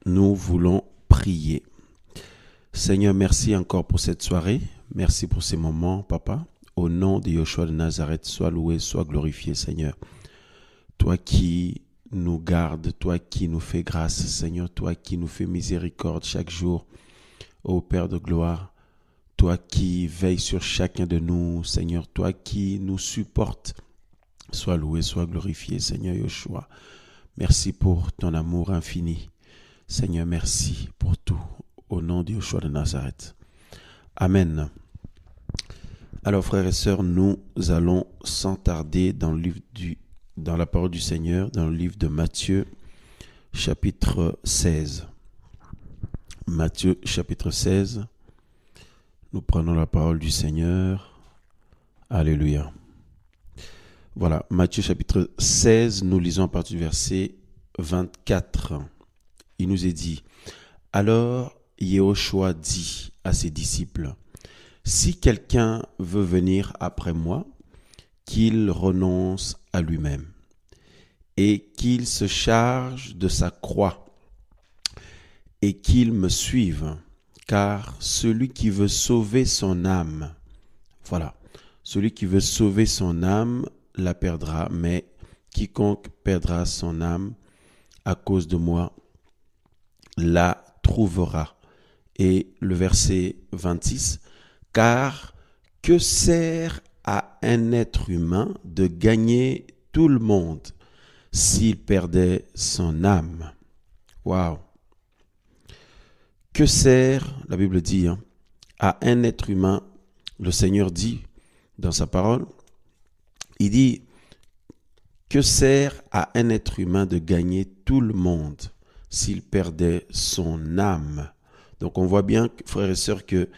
Nous voulons prier. Seigneur, merci encore pour cette soirée. Merci pour ces moments, Papa. Au nom de Yeshua de Nazareth, sois loué, sois glorifié, Seigneur. Toi qui nous gardes, toi qui nous fais grâce, Seigneur, toi qui nous fais miséricorde chaque jour, ô Père de gloire, toi qui veilles sur chacun de nous, Seigneur, toi qui nous supportes, sois loué, sois glorifié, Seigneur Yeshua. Merci pour ton amour infini. Seigneur, merci pour tout. Au nom de Yeshua de Nazareth. Amen. Alors, frères et sœurs, nous allons sans tarder dans la parole du Seigneur, dans le livre de Matthieu, chapitre 16. Matthieu, chapitre 16. Nous prenons la parole du Seigneur. Alléluia. Voilà, Matthieu, chapitre 16, nous lisons à partir du verset 24. Il nous est dit, « Alors Yehoshua dit à ses disciples, « Si quelqu'un veut venir après moi, qu'il renonce à lui-même et qu'il se charge de sa croix et qu'il me suive, car celui qui veut sauver son âme, voilà, celui qui veut sauver son âme la perdra, mais quiconque perdra son âme à cause de moi, la trouvera. » Et le verset 26, « Car que sert à un être humain de gagner tout le monde s'il perdait son âme ?» Waouh! Que sert, la Bible dit, à un être humain, le Seigneur dit dans sa parole, il dit, que sert à un être humain de gagner tout le monde s'il perdait son âme? Donc on voit bien, frères et sœurs, que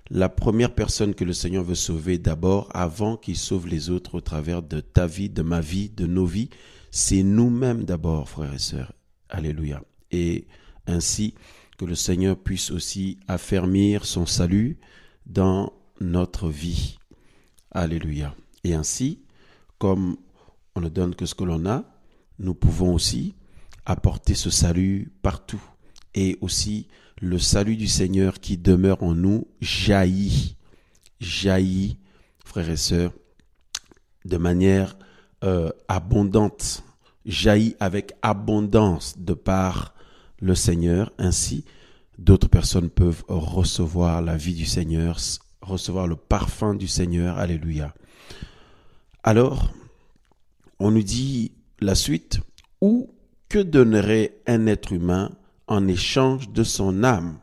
la première personne que le Seigneur veut sauver d'abord, avant qu'il sauve les autres au travers de ta vie, de ma vie, de nos vies, c'est nous-mêmes d'abord, frères et sœurs. Alléluia. Et ainsi que le Seigneur puisse aussi affermir son salut dans notre vie. Alléluia. Et ainsi, comme on ne donne que ce que l'on a, nous pouvons aussi apporter ce salut partout. Et aussi, le salut du Seigneur qui demeure en nous jaillit, frères et sœurs, de manière abondante, jaillit avec abondance de par le Seigneur. Ainsi, d'autres personnes peuvent recevoir la vie du Seigneur, recevoir le parfum du Seigneur. Alléluia. Alors, on nous dit la suite, « Ou que donnerait un être humain en échange de son âme ?»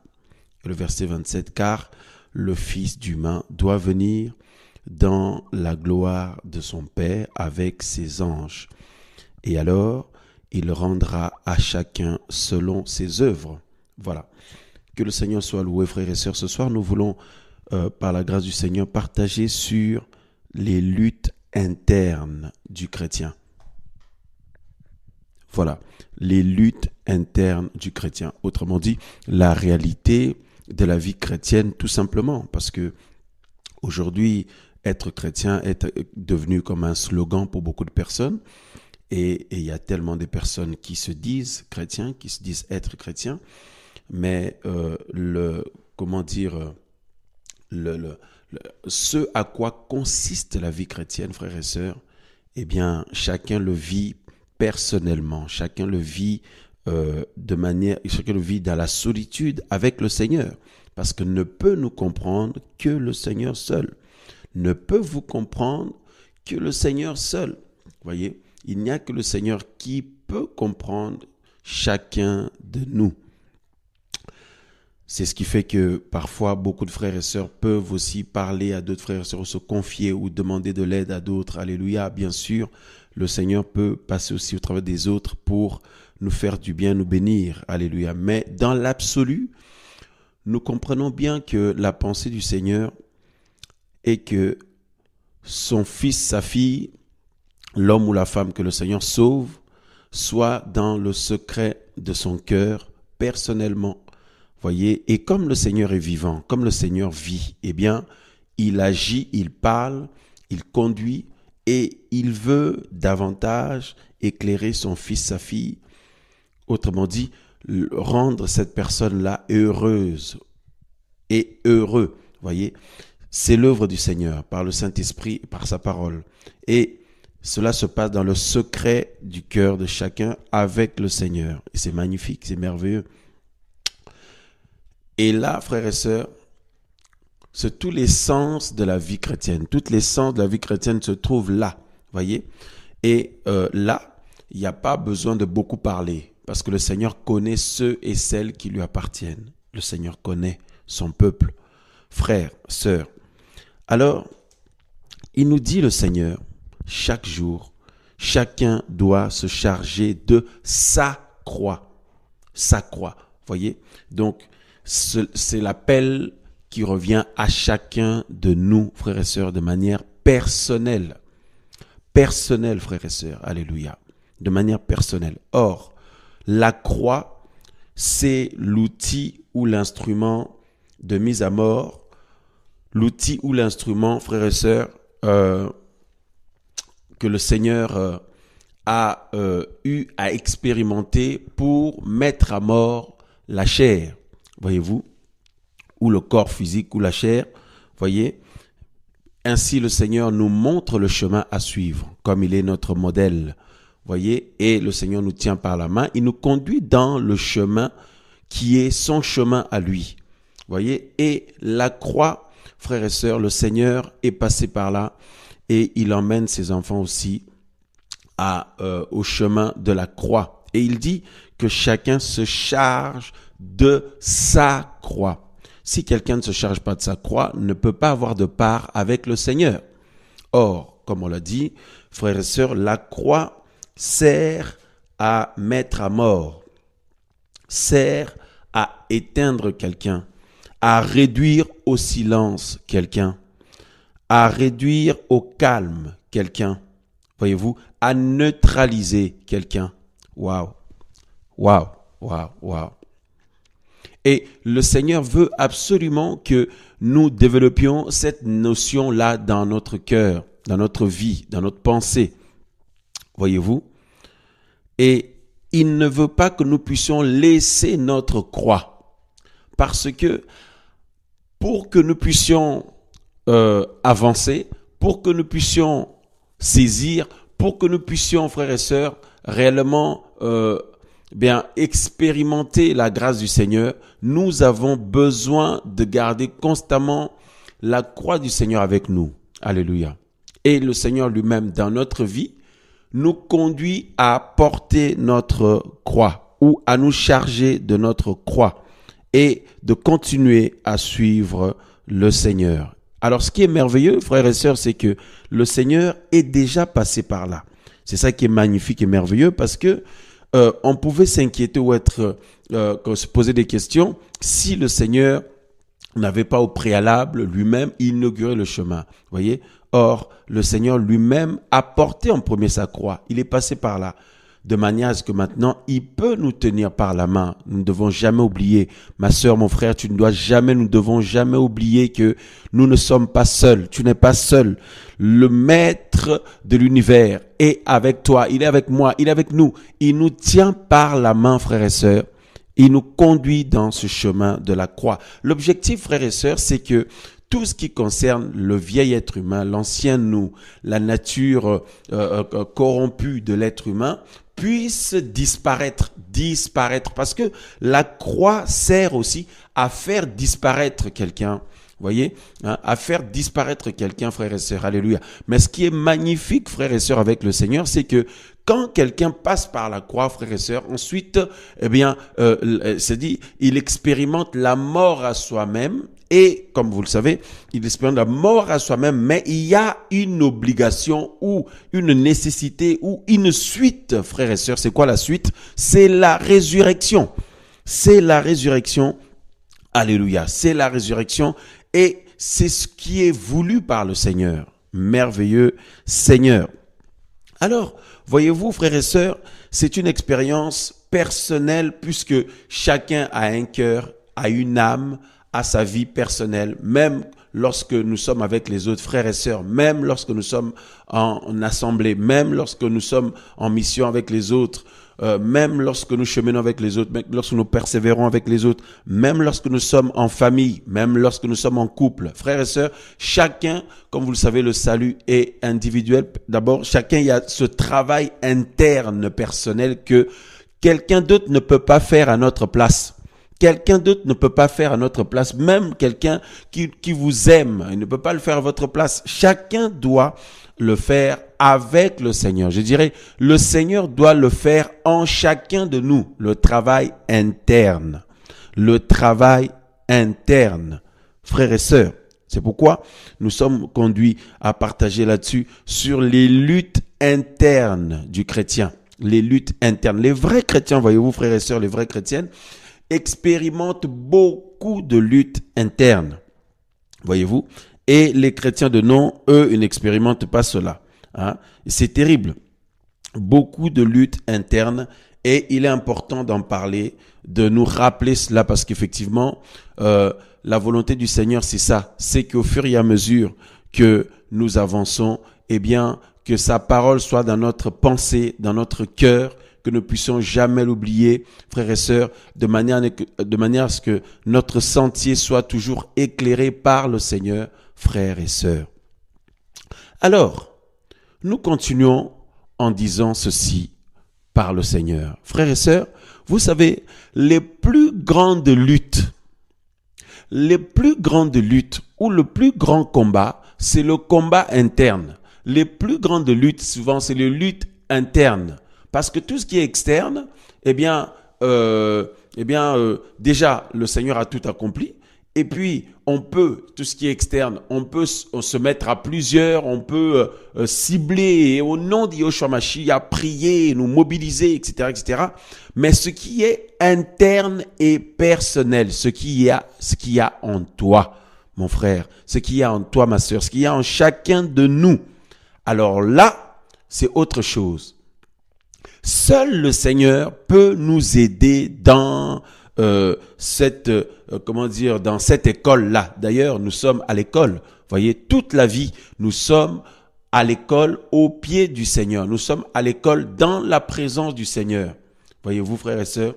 Le verset 27, « Car le Fils d'humain doit venir dans la gloire de son Père avec ses anges. Et alors, il rendra à chacun selon ses œuvres. » Voilà. Que le Seigneur soit loué, frères et sœurs. Ce soir, nous voulons, par la grâce du Seigneur, partager sur les luttes internes du chrétien. Voilà, les luttes internes du chrétien. Autrement dit, la réalité de la vie chrétienne, tout simplement. Parce que aujourd'hui, être chrétien est devenu comme un slogan pour beaucoup de personnes. Et il y a tellement de personnes qui se disent chrétiens, qui se disent être chrétiens. Mais ce à quoi consiste la vie chrétienne, frères et sœurs, eh bien, chacun le vit personnellement, chacun le vit chacun le vit dans la solitude avec le Seigneur, parce que ne peut nous comprendre que le Seigneur seul. Ne peut vous comprendre que le Seigneur seul. Voyez, il n'y a que le Seigneur qui peut comprendre chacun de nous. C'est ce qui fait que parfois beaucoup de frères et sœurs peuvent aussi parler à d'autres frères et sœurs, se confier ou demander de l'aide à d'autres. Alléluia, bien sûr, le Seigneur peut passer aussi au travers des autres pour nous faire du bien, nous bénir. Alléluia. Mais dans l'absolu, nous comprenons bien que la pensée du Seigneur est que son fils, sa fille, l'homme ou la femme que le Seigneur sauve, soit dans le secret de son cœur, personnellement. Voyez, et comme le Seigneur est vivant, comme le Seigneur vit, eh bien, il agit, il parle, il conduit et il veut davantage éclairer son fils, sa fille. Autrement dit, rendre cette personne-là heureuse et heureux. Voyez, c'est l'œuvre du Seigneur par le Saint-Esprit, par sa parole. Et cela se passe dans le secret du cœur de chacun avec le Seigneur. Et c'est magnifique, c'est merveilleux. Et là, frères et sœurs, c'est tous les sens de la vie chrétienne. Tous les sens de la vie chrétienne se trouvent là, voyez. Et là, il n'y a pas besoin de beaucoup parler, parce que le Seigneur connaît ceux et celles qui lui appartiennent. Le Seigneur connaît son peuple, frères, sœurs. Alors, il nous dit le Seigneur, chaque jour, chacun doit se charger de sa croix. Sa croix, voyez. Donc, c'est l'appel qui revient à chacun de nous, frères et sœurs, de manière personnelle. Personnelle, frères et sœurs, alléluia. De manière personnelle. Or, la croix, c'est l'outil ou l'instrument de mise à mort, l'outil ou l'instrument, frères et sœurs, que le Seigneur a eu à expérimenter pour mettre à mort la chair, voyez-vous, ou le corps physique ou la chair, voyez. Ainsi, le Seigneur nous montre le chemin à suivre, comme il est notre modèle, voyez, et le Seigneur nous tient par la main, il nous conduit dans le chemin qui est son chemin à lui, voyez, et la croix, frères et sœurs, le Seigneur est passé par là, et il emmène ses enfants aussi au chemin de la croix. Et il dit que chacun se charge de sa croix. Si quelqu'un ne se charge pas de sa croix, ne peut pas avoir de part avec le Seigneur. Or, comme on l'a dit, frères et sœurs, la croix sert à mettre à mort, sert à éteindre quelqu'un, à réduire au silence quelqu'un, à réduire au calme quelqu'un, voyez-vous, à neutraliser quelqu'un. Waouh, waouh, waouh, waouh. Et le Seigneur veut absolument que nous développions cette notion-là dans notre cœur, dans notre vie, dans notre pensée. Voyez-vous? Et il ne veut pas que nous puissions laisser notre croix. Parce que pour que nous puissions avancer, pour que nous puissions saisir, pour que nous puissions, frères et sœurs, réellement expérimenter la grâce du Seigneur, nous avons besoin de garder constamment la croix du Seigneur avec nous. Alléluia. Et le Seigneur lui-même, dans notre vie, nous conduit à porter notre croix ou à nous charger de notre croix et de continuer à suivre le Seigneur. Alors, ce qui est merveilleux, frères et sœurs, c'est que le Seigneur est déjà passé par là. C'est ça qui est magnifique et merveilleux parce que on pouvait s'inquiéter ou se poser des questions si le Seigneur n'avait pas au préalable lui-même inauguré le chemin. Voyez? Or, le Seigneur lui-même a porté en premier sa croix. Il est passé par là. De manière à ce que maintenant, il peut nous tenir par la main. Nous ne devons jamais oublier, ma sœur, mon frère, nous devons jamais oublier que nous ne sommes pas seuls. Tu n'es pas seul. Le maître de l'univers est avec toi. Il est avec moi. Il est avec nous. Il nous tient par la main, frères et sœurs. Il nous conduit dans ce chemin de la croix. L'objectif, frères et sœurs, c'est que tout ce qui concerne le vieil être humain, l'ancien nous, la nature corrompue de l'être humain, puisse disparaître, parce que la croix sert aussi à faire disparaître quelqu'un, voyez, à faire disparaître quelqu'un, frères et sœurs, alléluia. Mais ce qui est magnifique, frères et sœurs, avec le Seigneur, c'est que quand quelqu'un passe par la croix, frères et sœurs, ensuite, c'est dit, il expérimente la mort à soi-même. Et, comme vous le savez, il expérimente la mort à soi-même, mais il y a une obligation ou une nécessité ou une suite, frères et sœurs. C'est quoi la suite? C'est la résurrection. C'est la résurrection. Alléluia. C'est la résurrection et c'est ce qui est voulu par le Seigneur. Merveilleux Seigneur. Alors, voyez-vous, frères et sœurs, c'est une expérience personnelle puisque chacun a un cœur, a une âme, à sa vie personnelle, même lorsque nous sommes avec les autres frères et sœurs, même lorsque nous sommes en assemblée, même lorsque nous sommes en mission avec les autres, même lorsque nous cheminons avec les autres, même lorsque nous persévérons avec les autres, même lorsque nous sommes en famille, même lorsque nous sommes en couple. Frères et sœurs, chacun, comme vous le savez, le salut est individuel. D'abord, chacun, il y a ce travail interne, personnel, que quelqu'un d'autre ne peut pas faire à notre place. Quelqu'un d'autre ne peut pas faire à notre place, même quelqu'un qui vous aime, il ne peut pas le faire à votre place. Chacun doit le faire avec le Seigneur. Je dirais, le Seigneur doit le faire en chacun de nous, le travail interne. Le travail interne. Frères et sœurs, c'est pourquoi nous sommes conduits à partager là-dessus sur les luttes internes du chrétien. Les luttes internes. Les vrais chrétiens, voyez-vous, frères et sœurs, les vraies chrétiennes, expérimentent beaucoup de luttes internes, voyez-vous, et les chrétiens de nom, eux, ils n'expérimentent pas cela. Hein? C'est terrible. Beaucoup de luttes internes, et il est important d'en parler, de nous rappeler cela, parce qu'effectivement, la volonté du Seigneur, c'est ça, c'est qu'au fur et à mesure que nous avançons, eh bien, que sa parole soit dans notre pensée, dans notre cœur, que nous puissions jamais l'oublier, frères et sœurs, de manière à ce que notre sentier soit toujours éclairé par le Seigneur, frères et sœurs. Alors, nous continuons en disant ceci par le Seigneur. Frères et sœurs, vous savez, les plus grandes luttes ou le plus grand combat, c'est le combat interne. Les plus grandes luttes, souvent, c'est les luttes internes. Parce que tout ce qui est externe, déjà, le Seigneur a tout accompli. Et puis, tout ce qui est externe, on peut se mettre à plusieurs, on peut cibler et au nom de Yeshua Mashiach, prier, nous mobiliser, etc., etc. Mais ce qui est interne et personnel, ce qu'il y a en toi, mon frère, ce qu'il y a en toi, ma sœur, ce qu'il y a en chacun de nous, alors là, c'est autre chose. Seul le Seigneur peut nous aider dans dans cette école-là. D'ailleurs, nous sommes à l'école. Voyez, toute la vie, nous sommes à l'école au pied du Seigneur. Nous sommes à l'école dans la présence du Seigneur. Voyez-vous, frères et sœurs,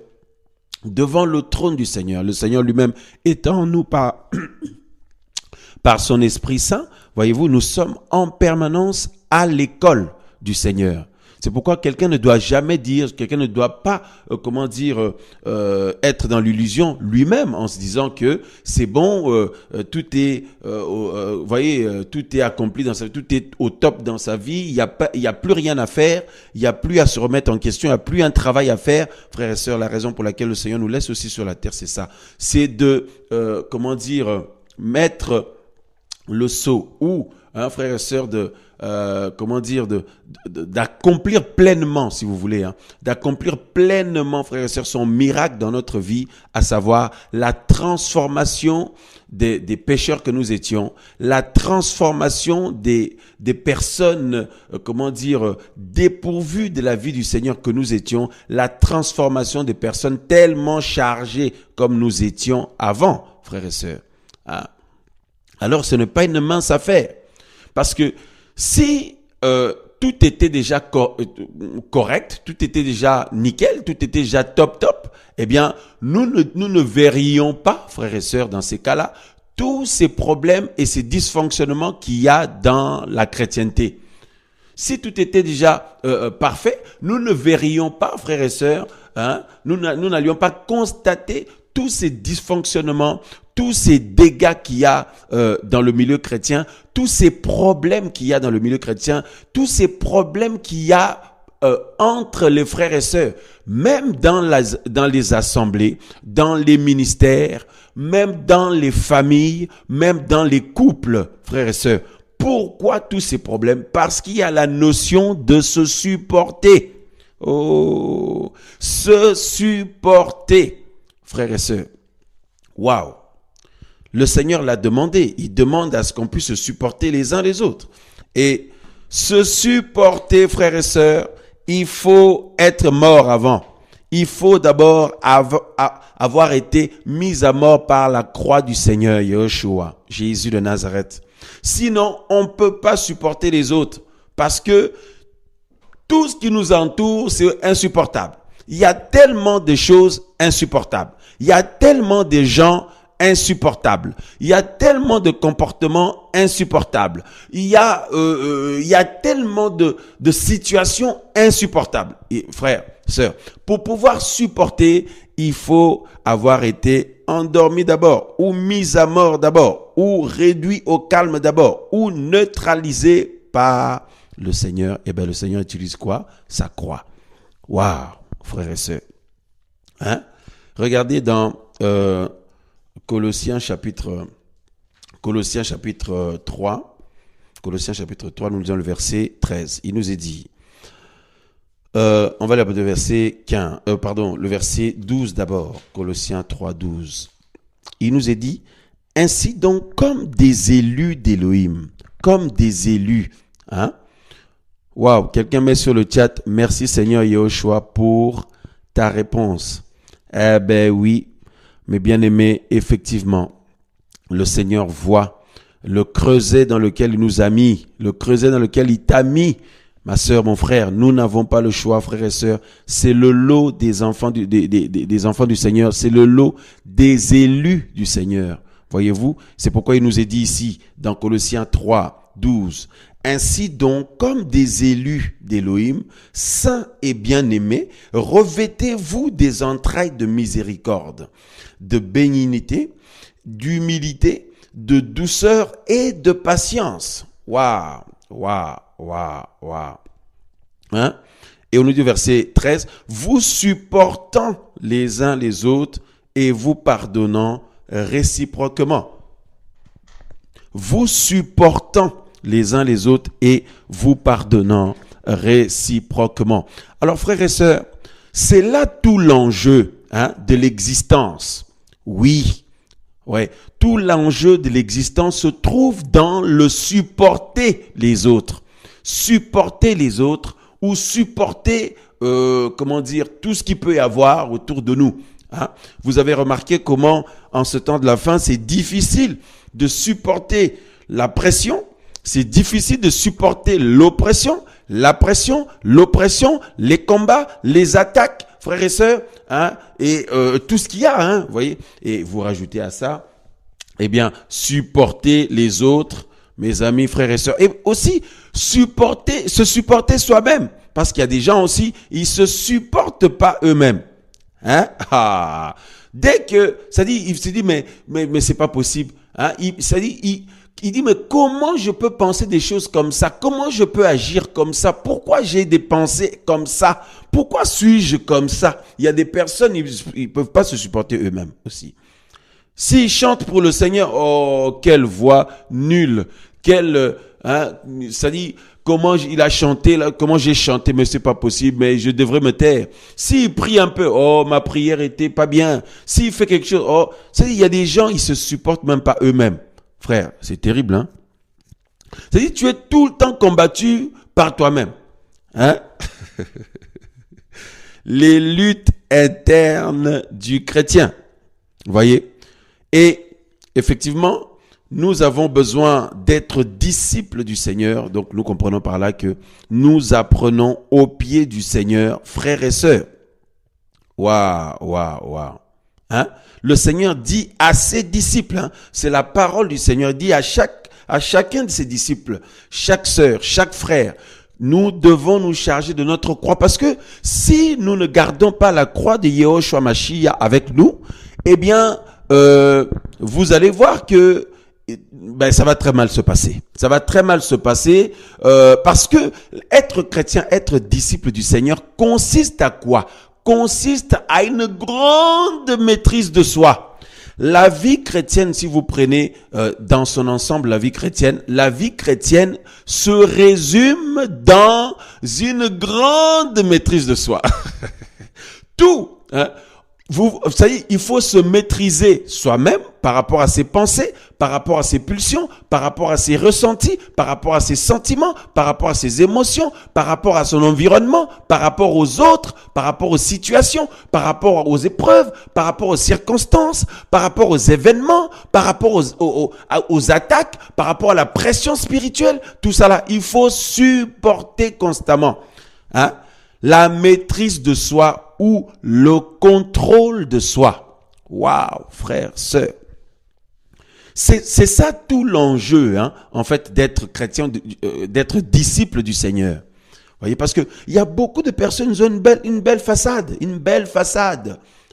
devant le trône du Seigneur. Le Seigneur lui-même étant en nous par son Esprit Saint. Voyez-vous, nous sommes en permanence à l'école du Seigneur. C'est pourquoi quelqu'un ne doit pas, être dans l'illusion lui-même en se disant que c'est bon, tout est accompli dans sa vie, tout est au top dans sa vie, il y a plus rien à faire, il y a plus à se remettre en question, il y a plus un travail à faire. Frères et sœurs, la raison pour laquelle le Seigneur nous laisse aussi sur la terre, c'est ça. C'est de, mettre le sceau ou, frères et sœurs, d'accomplir pleinement, si vous voulez, d'accomplir pleinement, frères et sœurs, son miracle dans notre vie, à savoir la transformation des pécheurs que nous étions, la transformation des personnes, dépourvues de la vie du Seigneur que nous étions, la transformation des personnes tellement chargées comme nous étions avant, frères et sœurs. Alors, ce n'est pas une mince affaire. Parce que si tout était déjà correct, tout était déjà nickel, tout était déjà top, eh bien, nous ne verrions pas, frères et sœurs, dans ces cas-là, tous ces problèmes et ces dysfonctionnements qu'il y a dans la chrétienté. Si tout était déjà parfait, nous ne verrions pas, frères et sœurs, nous n'allions pas constater tous ces dysfonctionnements, tous ces dégâts qu'il y a dans le milieu chrétien, tous ces problèmes qu'il y a dans le milieu chrétien, tous ces problèmes qu'il y a entre les frères et sœurs, même dans les assemblées, dans les ministères, même dans les familles, même dans les couples, frères et sœurs. Pourquoi tous ces problèmes? Parce qu'il y a la notion de se supporter. Oh, se supporter. Frères et sœurs, waouh! Le Seigneur l'a demandé. Il demande à ce qu'on puisse se supporter les uns les autres. Et se supporter, frères et sœurs, il faut être mort avant. Il faut d'abord avoir été mis à mort par la croix du Seigneur Yeshua, Jésus de Nazareth. Sinon, on ne peut pas supporter les autres parce que tout ce qui nous entoure, c'est insupportable. il y a tellement de choses insupportables. Il y a tellement de gens insupportables. Il y a tellement de comportements insupportables. Il y a tellement de situations insupportables. Et frères, sœurs, pour pouvoir supporter, il faut avoir été endormi d'abord, ou mis à mort d'abord, ou réduit au calme d'abord, ou neutralisé par le Seigneur. Et bien le Seigneur utilise quoi? Sa croix. Waouh, frères et sœurs. Regardez dans Colossiens chapitre 3. Colossiens chapitre 3, nous lisons le verset 13. Il nous est dit, on va lire le verset le verset 12 d'abord. Colossiens 3, 12. Il nous est dit, ainsi donc comme des élus d'Élohim, comme des élus. Waouh, quelqu'un met sur le chat, merci Seigneur Yahushua pour ta réponse. Eh ben oui, mes bien-aimés, effectivement, le Seigneur voit le creuset dans lequel il nous a mis, le creuset dans lequel il t'a mis. Ma sœur, mon frère, nous n'avons pas le choix, frères et sœurs. C'est le lot des enfants des enfants du Seigneur. C'est le lot des élus du Seigneur. Voyez-vous, c'est pourquoi il nous est dit ici, dans Colossiens 3, 12. Ainsi donc, comme des élus d'Élohim, saints et bien-aimés, revêtez-vous des entrailles de miséricorde, de bénignité, d'humilité, de douceur et de patience. Waouh, waouh, waouh, waouh. Et on nous dit au verset 13, vous supportant les uns les autres et vous pardonnant réciproquement. Vous supportant les uns les autres et vous pardonnant réciproquement. Alors frères et sœurs, c'est là tout l'enjeu de l'existence. Oui, ouais, tout l'enjeu de l'existence se trouve dans le supporter les autres. Supporter les autres ou supporter, tout ce qu'il peut y avoir autour de nous. Vous avez remarqué comment, en ce temps de la fin, c'est difficile de supporter la pression, c'est difficile de supporter l'oppression, la pression, l'oppression, les combats, les attaques, frères et sœurs, et tout ce qu'il y a, vous voyez. Et vous rajoutez à ça, supporter les autres, mes amis, frères et sœurs, et aussi se supporter soi-même, parce qu'il y a des gens aussi, ils se supportent pas eux-mêmes. Dès que, ça dit, il se dit, mais c'est pas possible. Il dit, mais comment je peux penser des choses comme ça? Comment je peux agir comme ça? Pourquoi j'ai des pensées comme ça? Pourquoi suis-je comme ça? Il y a des personnes, ils peuvent pas se supporter eux-mêmes aussi. S'ils chantent pour le Seigneur, oh, quelle voix nulle, ça dit, comment il a chanté, là, comment j'ai chanté, mais c'est pas possible, mais je devrais me taire. S'il prie un peu, oh, ma prière était pas bien. S'il fait quelque chose, oh, ça dit, il y a des gens, ils se supportent même pas eux-mêmes. Frère, c'est terrible, C'est-à-dire, tu es tout le temps combattu par toi-même. Les luttes internes du chrétien. Vous voyez? Et effectivement, nous avons besoin d'être disciples du Seigneur. Donc, nous comprenons par là que nous apprenons au pied du Seigneur, frères et sœurs. Waouh. Le Seigneur dit à ses disciples, c'est la parole du Seigneur, il dit à chacun de ses disciples, chaque sœur, chaque frère, nous devons nous charger de notre croix, parce que si nous ne gardons pas la croix de Yahushua Mashiach avec nous, vous allez voir que ça va très mal se passer. Ça va très mal se passer parce que être chrétien, être disciple du Seigneur consiste à quoi? Consiste à une grande maîtrise de soi. La vie chrétienne, si vous prenez dans son ensemble la vie chrétienne se résume dans une grande maîtrise de soi. Tout, vous savez, il faut se maîtriser soi-même par rapport à ses pensées, par rapport à ses pulsions, par rapport à ses ressentis, par rapport à ses sentiments, par rapport à ses émotions, par rapport à son environnement, par rapport aux autres, par rapport aux situations, par rapport aux épreuves, par rapport aux circonstances, par rapport aux événements, par rapport aux attaques, par rapport à la pression spirituelle. Tout ça là, il faut supporter constamment. La maîtrise de soi soi ou le contrôle de soi. Waouh, frère, sœur. C'est ça tout l'enjeu, hein, en fait, d'être chrétien, d'être disciple du Seigneur. Vous voyez, parce que il y a beaucoup de personnes qui ont une belle façade,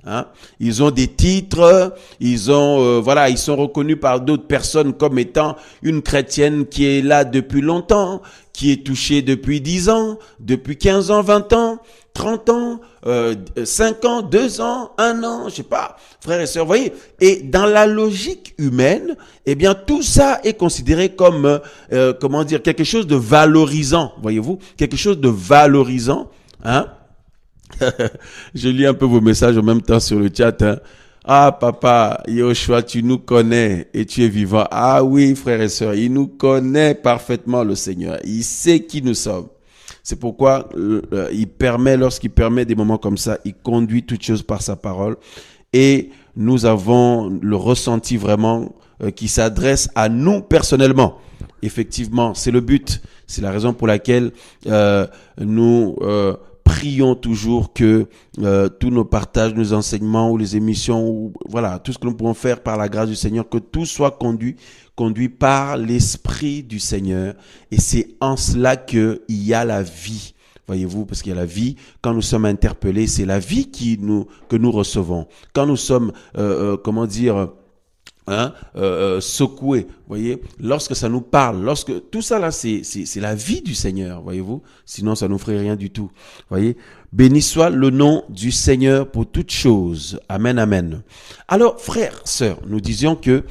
hein. Ils ont des titres, ils ont, ils sont reconnus par d'autres personnes comme étant une chrétienne qui est là depuis longtemps, qui est touchée depuis 10 ans, depuis 15 ans, 20 ans, 30 ans, 5 ans, 2 ans, 1 an, je sais pas, frères et sœurs, vous voyez. Et dans la logique humaine, eh bien, tout ça est considéré comme, quelque chose de valorisant, voyez-vous, quelque chose de valorisant, hein. Je lis un peu vos messages en même temps sur le chat, hein. Ah, papa, Yoshua, tu nous connais et tu es vivant. Ah oui, frères et sœurs, il nous connaît parfaitement, le Seigneur. Il sait qui nous sommes. C'est pourquoi lorsqu'il permet des moments comme ça, il conduit toutes choses par sa parole. Et nous avons le ressenti vraiment qui s'adresse à nous personnellement. Effectivement, c'est le but. C'est la raison pour laquelle nous prions toujours que tous nos partages, nos enseignements ou les émissions, ou voilà, tout ce que nous pouvons faire par la grâce du Seigneur, que tout soit conduit par l'Esprit du Seigneur. Et c'est en cela qu'il y a la vie. Voyez-vous, parce qu'il y a la vie. Quand nous sommes interpellés, c'est la vie que nous recevons. Quand nous sommes, secoué, voyez, lorsque ça nous parle, lorsque tout ça là, c'est la vie du Seigneur, voyez-vous, sinon ça nous ferait rien du tout, voyez. Béni soit le nom du Seigneur pour toutes choses. Amen, amen. Alors, frères, sœurs, nous disions que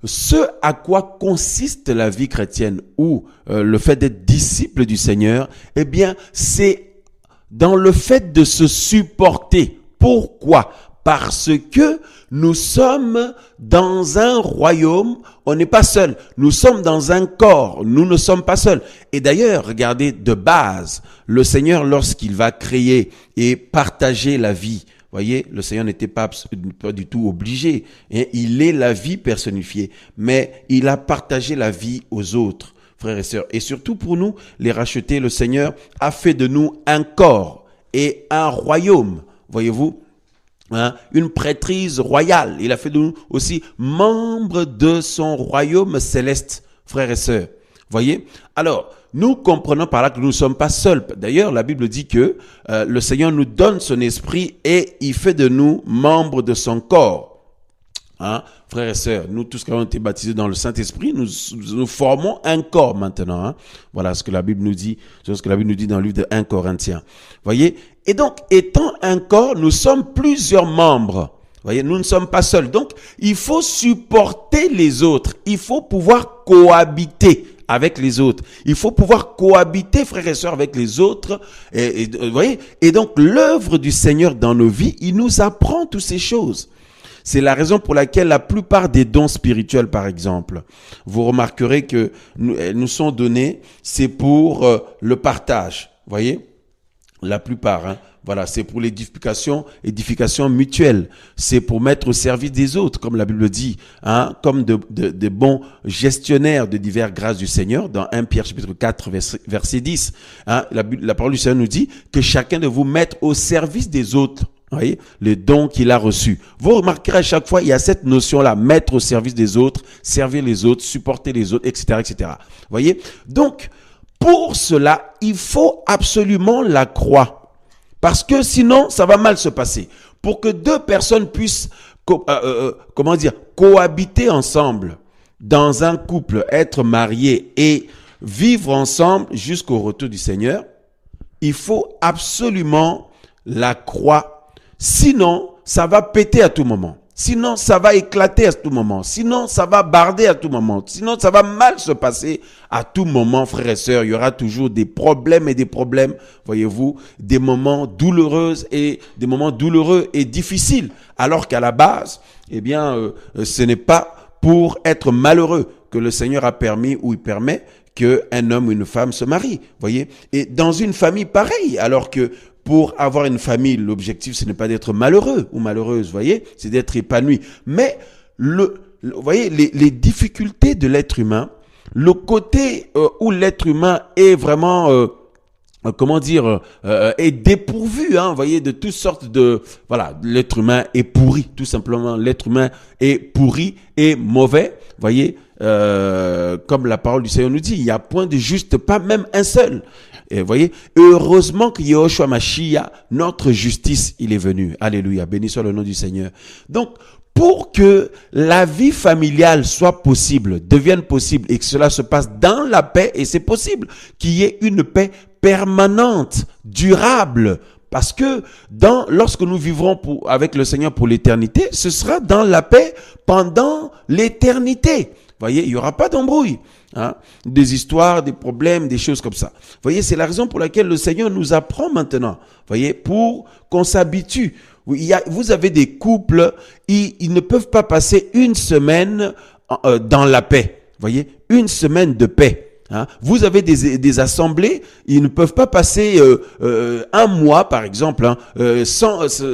ce à quoi consiste la vie chrétienne ou le fait d'être disciple du Seigneur, eh bien, c'est dans le fait de se supporter. Pourquoi ? Parce que nous sommes dans un royaume, on n'est pas seul. Nous sommes dans un corps, nous ne sommes pas seuls. Et d'ailleurs, regardez, de base, le Seigneur, lorsqu'il va créer et partager la vie, voyez, le Seigneur n'était pas du tout obligé. Hein, il est la vie personnifiée, mais il a partagé la vie aux autres, frères et sœurs. Et surtout pour nous, les racheter, le Seigneur a fait de nous un corps et un royaume, voyez-vous. Hein, une prêtrise royale. Il a fait de nous aussi membres de son royaume céleste, frères et sœurs. Voyez? Alors, nous comprenons par là que nous ne sommes pas seuls. D'ailleurs, la Bible dit que le Seigneur nous donne son esprit et il fait de nous membres de son corps. Hein, frères et sœurs, nous tous qui avons été baptisés dans le Saint-Esprit, nous formons un corps maintenant. Hein. Voilà ce que la Bible nous dit, dans le livre de 1 Corinthiens. Voyez? Et donc, étant un corps, nous sommes plusieurs membres. Voyez, nous ne sommes pas seuls. Donc, il faut supporter les autres. Il faut pouvoir cohabiter avec les autres. Il faut pouvoir cohabiter, frères et sœurs, avec les autres. Voyez? Et donc, l'œuvre du Seigneur dans nos vies, il nous apprend toutes ces choses. C'est la raison pour laquelle la plupart des dons spirituels, par exemple, vous remarquerez que nous sont donnés, c'est pour le partage. Voyez? La plupart, hein. Voilà, c'est pour l'édification mutuelle. C'est pour mettre au service des autres, comme la Bible dit, hein, comme de bons gestionnaires de diverses grâces du Seigneur, dans 1 Pierre chapitre 4, verset 10. Hein, la parole du Seigneur nous dit que chacun de vous mette au service des autres. Vous voyez, le don qu'il a reçu. Vous remarquerez à chaque fois, il y a cette notion-là, mettre au service des autres, servir les autres, supporter les autres, etc., etc. Vous voyez? Donc, pour cela, il faut absolument la croix. Parce que sinon, ça va mal se passer. Pour que deux personnes puissent, cohabiter ensemble dans un couple, être mariés et vivre ensemble jusqu'au retour du Seigneur, il faut absolument la croix. Sinon, ça va péter à tout moment. Sinon, ça va éclater à tout moment. Sinon, ça va barder à tout moment. Sinon, ça va mal se passer à tout moment, frères et sœurs. Il y aura toujours des problèmes, voyez-vous, des moments douloureux et difficiles. Alors qu'à la base, eh bien, ce n'est pas pour être malheureux que le Seigneur a permis ou il permet qu'un homme ou une femme se marie, voyez. Et dans une famille pareille, alors que pour avoir une famille, l'objectif, ce n'est pas d'être malheureux ou malheureuse, voyez, c'est d'être épanoui. Mais, vous voyez, les difficultés de l'être humain, le côté où l'être humain est vraiment comment dire, est dépourvu, hein, vous voyez, de toutes sortes de, voilà, l'être humain est pourri, tout simplement, l'être humain est pourri et mauvais, vous voyez, comme la parole du Seigneur nous dit, il n'y a point de juste, pas même un seul. Et vous voyez, heureusement que Yahushua Mashiach, notre justice, il est venu. Alléluia, béni soit le nom du Seigneur. Donc, pour que la vie familiale soit possible, devienne possible et que cela se passe dans la paix, et c'est possible qu'il y ait une paix permanente, durable, parce que lorsque nous vivrons avec le Seigneur pour l'éternité, ce sera dans la paix pendant l'éternité. Vous voyez, il n'y aura pas d'embrouille, hein, des histoires, des problèmes, des choses comme ça. Vous voyez, c'est la raison pour laquelle le Seigneur nous apprend maintenant, vous voyez, pour qu'on s'habitue. Vous avez des couples, ils ne peuvent pas passer une semaine dans la paix. Vous voyez, une semaine de paix. Hein. Vous avez des assemblées, ils ne peuvent pas passer un mois, par exemple, hein,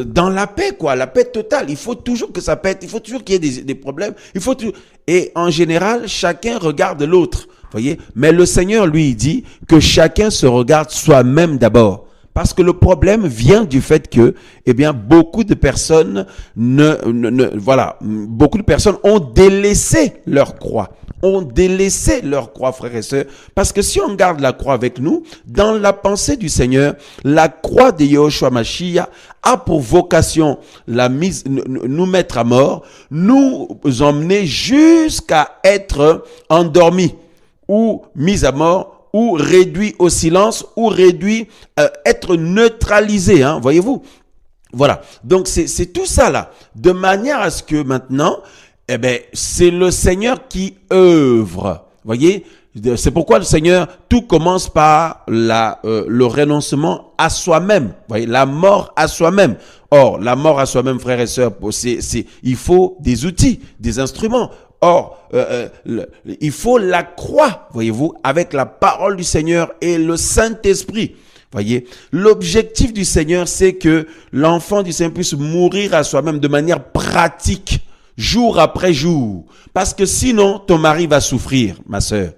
dans la paix, quoi, la paix totale. Il faut toujours que ça pète, il faut toujours qu'il y ait des problèmes. Et en général, chacun regarde l'autre. Voyez, mais le Seigneur, lui, il dit que chacun se regarde soi-même d'abord. Parce que le problème vient du fait que, eh bien, beaucoup de personnes beaucoup de personnes ont délaissé leur croix. Frères et sœurs. Parce que si on garde la croix avec nous, dans la pensée du Seigneur, la croix de Yahushua Mashiach a pour vocation nous mettre à mort, nous emmener jusqu'à être endormis ou mis à mort, ou réduit au silence, ou réduit, être neutralisé, hein, voyez-vous. Voilà. Donc, c'est tout ça là. De manière à ce que maintenant, eh ben, c'est le Seigneur qui œuvre. Voyez? C'est pourquoi le Seigneur, tout commence par le renoncement à soi-même. Voyez? La mort à soi-même. Or, la mort à soi-même, frères et sœurs, il faut des outils, des instruments. Or, il faut la croix, voyez-vous, avec la parole du Seigneur et le Saint-Esprit. Voyez, l'objectif du Seigneur, c'est que l'enfant du Seigneur puisse mourir à soi-même de manière pratique, jour après jour. Parce que sinon, ton mari va souffrir, ma sœur.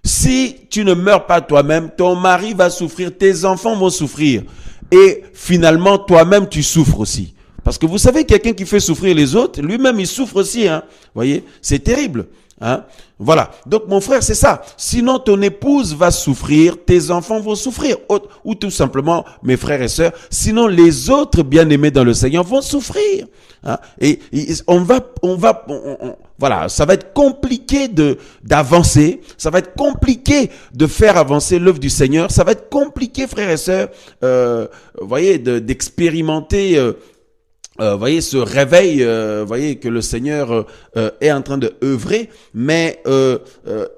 Si tu ne meurs pas toi-même, ton mari va souffrir, tes enfants vont souffrir. Et finalement, toi-même, tu souffres aussi. Parce que vous savez, quelqu'un qui fait souffrir les autres, lui-même, il souffre aussi. Hein. Voyez, c'est terrible. Hein. Voilà. Donc, mon frère, c'est ça. Sinon, ton épouse va souffrir, tes enfants vont souffrir. Ou tout simplement, mes frères et sœurs, sinon, les autres bien-aimés dans le Seigneur vont souffrir. Hein. Et voilà, ça va être compliqué d'avancer. Ça va être compliqué de faire avancer l'œuvre du Seigneur. Ça va être compliqué, frères et sœurs, voyez, d'expérimenter voyez ce réveil, voyez que le Seigneur est en train de œuvrer, mais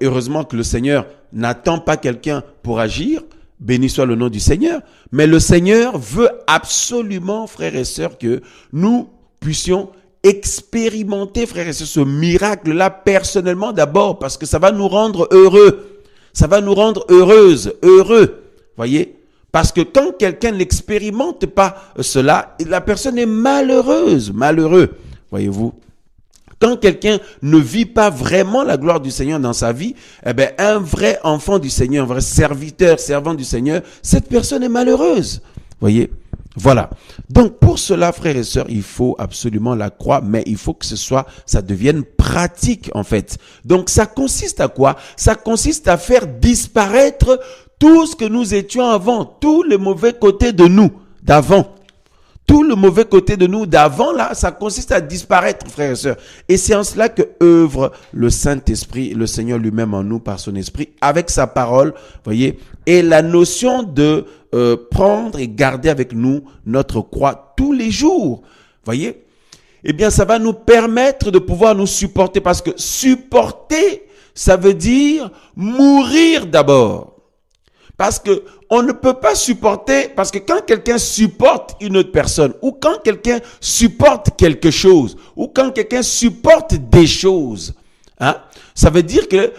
heureusement que le Seigneur n'attend pas quelqu'un pour agir. Béni soit le nom du Seigneur. Mais le Seigneur veut absolument, frères et sœurs, que nous puissions expérimenter, frères et sœurs, ce miracle-là personnellement d'abord, parce que ça va nous rendre heureux. Ça va nous rendre heureuses, heureux. Voyez? Parce que quand quelqu'un n'expérimente pas cela, la personne est malheureuse, malheureux, voyez-vous. Quand quelqu'un ne vit pas vraiment la gloire du Seigneur dans sa vie, eh ben, un vrai enfant du Seigneur, un vrai serviteur, servant du Seigneur, cette personne est malheureuse, voyez. Voilà. Donc, pour cela, frères et sœurs, il faut absolument la croix, mais il faut que ça devienne pratique, en fait. Donc, ça consiste à quoi? Ça consiste à faire disparaître tout ce que nous étions avant, tous les mauvais côtés de nous, d'avant. Tout le mauvais côté de nous d'avant, là, ça consiste à disparaître, frères et sœurs. Et c'est en cela que œuvre le Saint-Esprit, le Seigneur lui-même en nous par son Esprit, avec sa parole, voyez. Et la notion de prendre et garder avec nous notre croix tous les jours, voyez. Eh bien, ça va nous permettre de pouvoir nous supporter, parce que supporter, ça veut dire mourir d'abord. Parce que on ne peut pas supporter, parce que quand quelqu'un supporte une autre personne, ou quand quelqu'un supporte quelque chose, ou quand quelqu'un supporte des choses, hein, ça veut dire que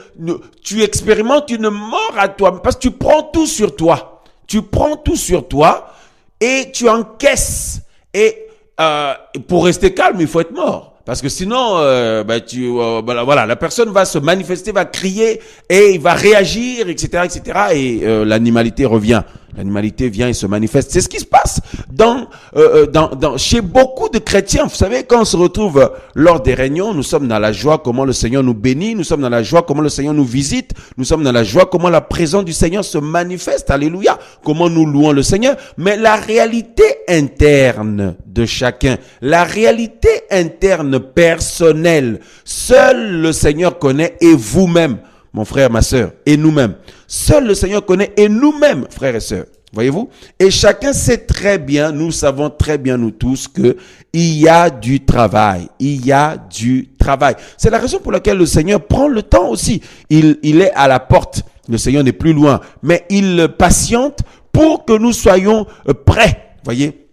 tu expérimentes une mort à toi, parce que tu prends tout sur toi. Tu prends tout sur toi et tu encaisses. Et pour rester calme, il faut être mort. Parce que sinon, voilà, la personne va se manifester, va crier et il va réagir, etc., etc. Et l'animalité revient. L'animalité vient et se manifeste. C'est ce qui se passe chez beaucoup de chrétiens. Vous savez, quand on se retrouve lors des réunions, nous sommes dans la joie comment le Seigneur nous bénit, nous sommes dans la joie comment le Seigneur nous visite, nous sommes dans la joie comment la présence du Seigneur se manifeste. Alléluia. Comment nous louons le Seigneur. Mais la réalité interne de chacun, la réalité interne personnelle, seul le Seigneur connaît et vous-même, mon frère, ma sœur, et nous-mêmes. Seul le Seigneur connaît et nous-mêmes, frères et sœurs. Voyez-vous? Et chacun sait très bien, nous savons très bien, nous tous, que il y a du travail. Il y a du travail. C'est la raison pour laquelle le Seigneur prend le temps aussi. Il est à la porte. Le Seigneur n'est plus loin. Mais il patiente pour que nous soyons prêts. Voyez?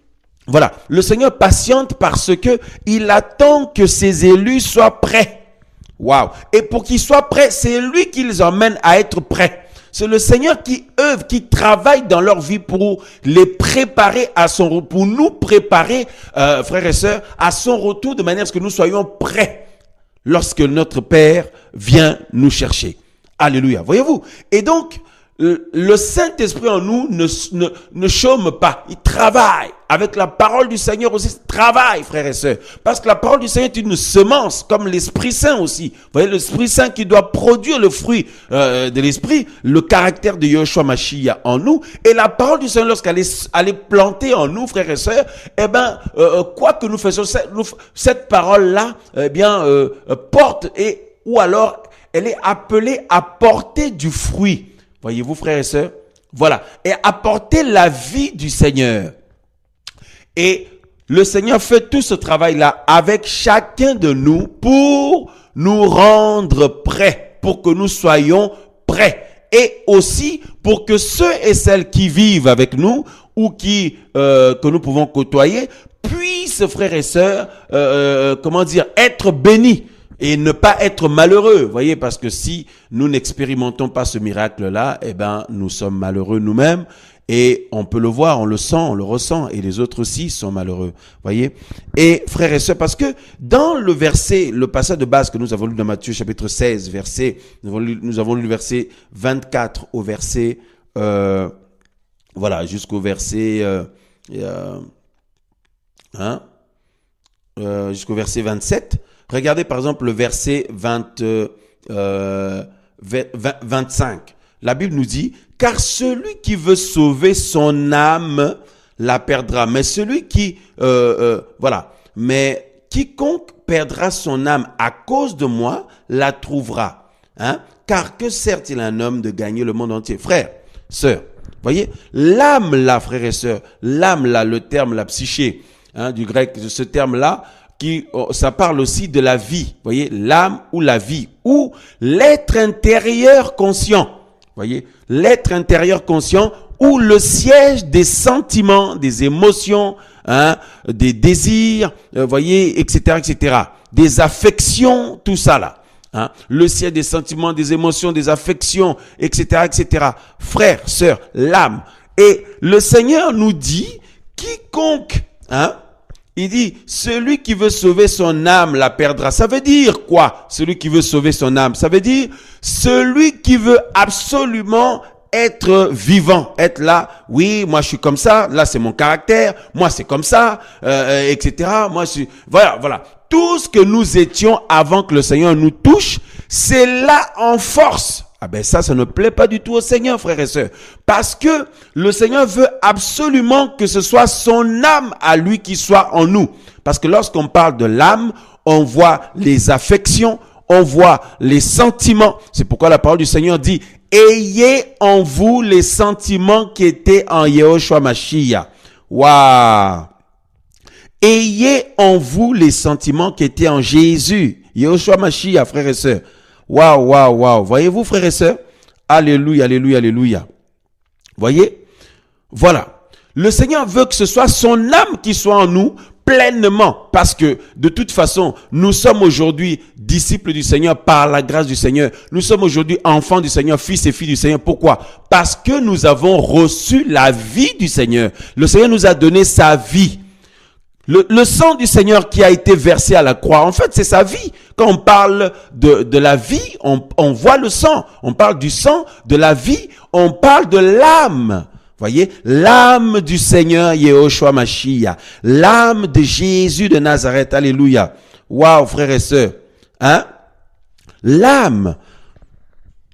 Voilà. Le Seigneur patiente parce que il attend que ses élus soient prêts. Waouh! Et pour qu'ils soient prêts, c'est lui qui les emmène à être prêts. C'est le Seigneur qui œuvre, qui travaille dans leur vie pour les préparer à son retour, pour nous préparer, frères et sœurs, à son retour de manière à ce que nous soyons prêts lorsque notre Père vient nous chercher. Alléluia. Voyez-vous? Et donc, le Saint-Esprit en nous ne chôme pas. Il travaille. Avec la parole du Seigneur aussi, travaille, frères et sœurs. Parce que la parole du Seigneur est une semence, comme l'Esprit Saint aussi. Vous voyez, l'Esprit Saint qui doit produire le fruit de l'Esprit, le caractère de Yeshua Mashiach en nous. Et la parole du Seigneur, lorsqu'elle est plantée en nous, frères et sœurs, eh ben, quoi que nous fassions, cette parole-là, eh bien, porte ou alors, elle est appelée à porter du fruit. Voyez-vous, frères et sœurs? Voilà. Et apporter la vie du Seigneur. Et le Seigneur fait tout ce travail-là avec chacun de nous pour nous rendre prêts, pour que nous soyons prêts. Et aussi pour que ceux et celles qui vivent avec nous ou que nous pouvons côtoyer puissent, frères et sœurs, être bénis. Et ne pas être malheureux, voyez, parce que si nous n'expérimentons pas ce miracle-là, eh ben, nous sommes malheureux nous-mêmes, et on peut le voir, on le sent, on le ressent, et les autres aussi sont malheureux, voyez. Et frères et sœurs, parce que dans le passage de base que nous avons lu dans Matthieu chapitre 16, nous avons lu le verset 24 au verset, jusqu'au verset, jusqu'au verset 27. Regardez par exemple le verset 25. La Bible nous dit, car celui qui veut sauver son âme la perdra. Mais celui mais quiconque perdra son âme à cause de moi la trouvera. Hein? Car que sert-il à un homme de gagner le monde entier? Frères, sœurs, voyez, l'âme là, frères et sœurs, l'âme là, le terme, la psyché, du grec, ce terme-là, ça parle aussi de la vie, voyez, l'âme ou la vie, ou l'être intérieur conscient, voyez, l'être intérieur conscient, ou le siège des sentiments, des émotions, des désirs, voyez, etc., des affections, tout ça là, le siège des sentiments, des émotions, des affections, etc., frères, sœurs, l'âme. Et le Seigneur nous dit, quiconque, il dit, celui qui veut sauver son âme la perdra. Ça veut dire quoi, celui qui veut sauver son âme? Ça veut dire, celui qui veut absolument être vivant, être là, oui, moi je suis comme ça, là c'est mon caractère, moi c'est comme ça, etc. Moi je suis, voilà. Tout ce que nous étions avant que le Seigneur nous touche, c'est là en force. Ah ben ça ne plaît pas du tout au Seigneur, frères et sœurs. Parce que le Seigneur veut absolument que ce soit son âme à lui qui soit en nous. Parce que lorsqu'on parle de l'âme, on voit les affections, on voit les sentiments. C'est pourquoi la parole du Seigneur dit, ayez en vous les sentiments qui étaient en Yeshua Mashiach. Waouh! Ayez en vous les sentiments qui étaient en Jésus. Yeshua Mashiach, frères et sœurs. Waouh. Voyez-vous, frères et sœurs? Alléluia. Voyez? Voilà. Le Seigneur veut que ce soit son âme qui soit en nous pleinement. Parce que, de toute façon, nous sommes aujourd'hui disciples du Seigneur par la grâce du Seigneur. Nous sommes aujourd'hui enfants du Seigneur, fils et filles du Seigneur. Pourquoi? Parce que nous avons reçu la vie du Seigneur. Le Seigneur nous a donné sa vie. Le sang du Seigneur qui a été versé à la croix, en fait, c'est sa vie. Quand on parle de la vie, on voit le sang. On parle du sang, de la vie, on parle de l'âme. Voyez, l'âme du Seigneur Yehoshua Mashiach, l'âme de Jésus de Nazareth, alléluia. Waouh, frères et sœurs, hein? L'âme,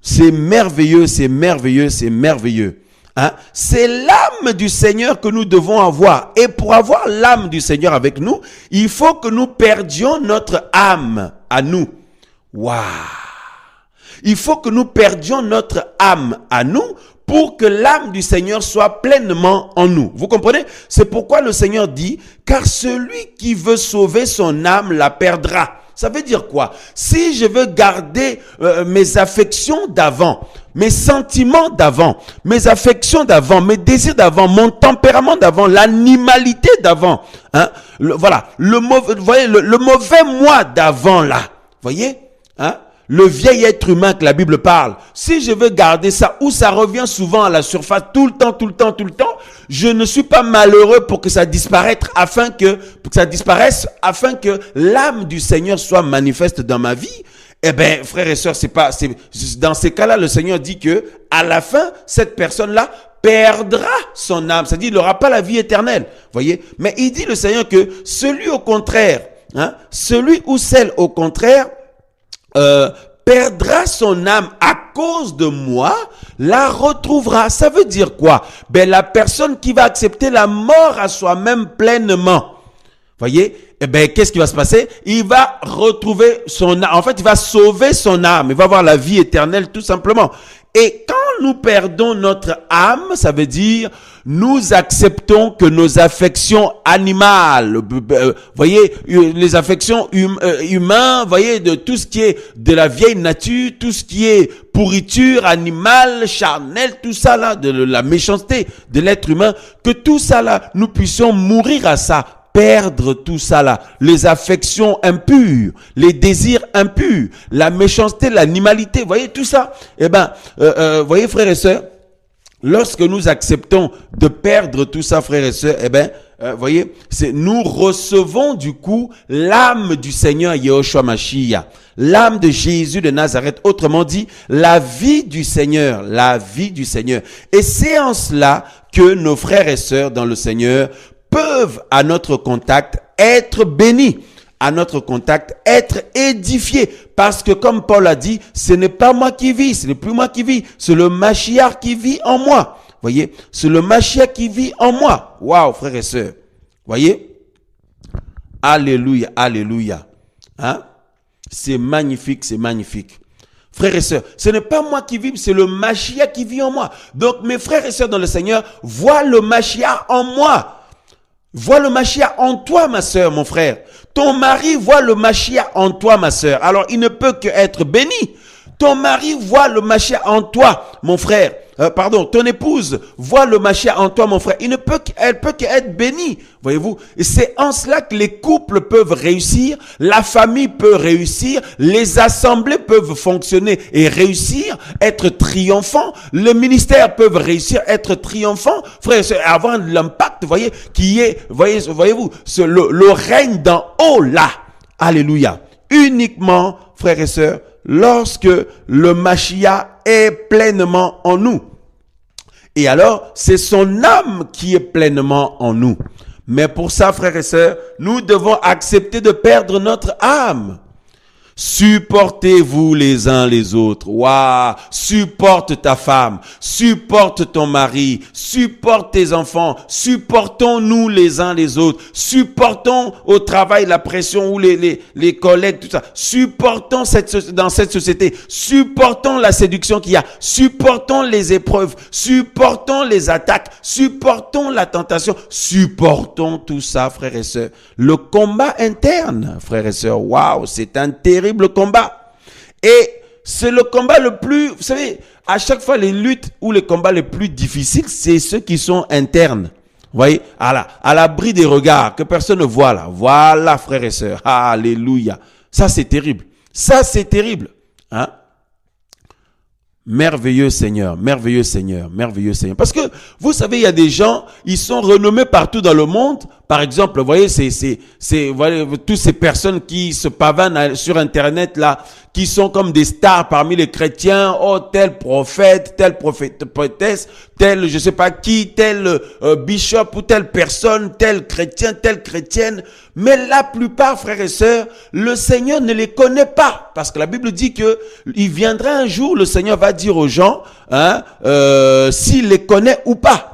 c'est merveilleux, c'est merveilleux, c'est merveilleux. Hein? C'est l'âme du Seigneur que nous devons avoir. Et pour avoir l'âme du Seigneur avec nous, il faut que nous perdions notre âme à nous. Waouh! Il faut que nous perdions notre âme à nous pour que l'âme du Seigneur soit pleinement en nous. Vous comprenez? C'est pourquoi le Seigneur dit, car celui qui veut sauver son âme la perdra. Ça veut dire quoi? Si je veux garder mes affections d'avant, mes sentiments d'avant, mes affections d'avant, mes désirs d'avant, mon tempérament d'avant, l'animalité d'avant, hein, voilà, le mauvais moi d'avant là, voyez, hein? Le vieil être humain que la Bible parle, si je veux garder ça, où ça revient souvent à la surface, tout le temps, je ne suis pas malheureux pour que ça disparaisse afin que l'âme du Seigneur soit manifeste dans ma vie. Eh bien, frères et sœurs, dans ces cas-là, le Seigneur dit que, à la fin, cette personne-là perdra son âme. C'est-à-dire, il n'aura pas la vie éternelle. Voyez? Mais il dit le Seigneur que celui au contraire, hein, celui ou celle au contraire, perdra son âme à cause de moi, la retrouvera. Ça veut dire quoi? Ben, la personne qui va accepter la mort à soi-même pleinement. Voyez? Eh ben, qu'est-ce qui va se passer? Il va retrouver son âme. En fait, il va sauver son âme. Il va avoir la vie éternelle, tout simplement. Et quand nous perdons notre âme, ça veut dire, nous acceptons que nos affections animales, voyez, les affections humaines, voyez, de tout ce qui est de la vieille nature, tout ce qui est pourriture animale, charnelle, tout ça là, de la méchanceté de l'être humain, que tout ça là, nous puissions mourir à ça. Perdre tout ça là, les affections impures, les désirs impurs, la méchanceté, l'animalité, voyez tout ça. Eh ben, voyez frères et sœurs, lorsque nous acceptons de perdre tout ça, frères et sœurs, eh ben, voyez, nous recevons du coup l'âme du Seigneur Yehoshua Mashiach, l'âme de Jésus de Nazareth, autrement dit, la vie du Seigneur, la vie du Seigneur. Et c'est en cela que nos frères et sœurs dans le Seigneur peuvent à notre contact être bénis, à notre contact être édifiés, parce que comme Paul a dit, ce n'est pas moi qui vis, ce n'est plus moi qui vis, c'est le Mashiach qui vit en moi. Voyez, c'est le Mashiach qui vit en moi. Waouh, frères et sœurs. Voyez, alléluia, alléluia. Hein? C'est magnifique, c'est magnifique. Frères et sœurs, ce n'est pas moi qui vis, c'est le Mashiach qui vit en moi. Donc mes frères et sœurs dans le Seigneur, voient le Mashiach en moi. Vois le Mashiach en toi, ma sœur, mon frère. Ton mari voit le Mashiach en toi, ma sœur. Alors, il ne peut qu'être béni. Ton mari voit le Mashiach en toi, mon frère. Ton épouse voit le Mashiach en toi, mon frère. Elle peut qu'être bénie. Voyez-vous? Et c'est en cela que les couples peuvent réussir, la famille peut réussir, les assemblées peuvent fonctionner et réussir, être triomphants, les ministères peuvent réussir, être triomphants, frère et sœur, avoir l'impact, voyez, qui est, voyez-vous, le règne d'en haut là. Alléluia. Uniquement, frères et sœurs, lorsque le Mashiach est pleinement en nous. Et alors, c'est son âme qui est pleinement en nous. Mais pour ça, frères et sœurs, nous devons accepter de perdre notre âme. Supportez-vous les uns les autres. Waouh! Supporte ta femme, supporte ton mari, supporte tes enfants, supportons-nous les uns les autres, supportons au travail la pression ou les collègues, tout ça. Supportons dans cette société, supportons la séduction qu'il y a, supportons les épreuves, supportons les attaques, supportons la tentation, supportons tout ça, frères et sœurs. Le combat interne, frères et sœurs, waouh, c'est un terrible combat. Et c'est le combat le plus, vous savez, à chaque fois les luttes ou les combats les plus difficiles, c'est ceux qui sont internes. Vous voyez, à l'abri des regards, que personne ne voit là. Voilà, frères et sœurs. Alléluia. Ça, c'est terrible. Ça, c'est terrible. Hein? Merveilleux Seigneur, merveilleux Seigneur, merveilleux Seigneur. Parce que, vous savez, il y a des gens, ils sont renommés partout dans le monde. Par exemple, vous voyez, voyez, toutes ces personnes qui se pavanent sur Internet, là, qui sont comme des stars parmi les chrétiens. Oh, tel prophète, telle prophétesse, tel, je sais pas qui, tel bishop ou telle personne, tel chrétien, telle chrétienne. Mais la plupart, frères et sœurs, le Seigneur ne les connaît pas. Parce que la Bible dit que il viendra un jour, le Seigneur va dire aux gens, s'il les connaît ou pas.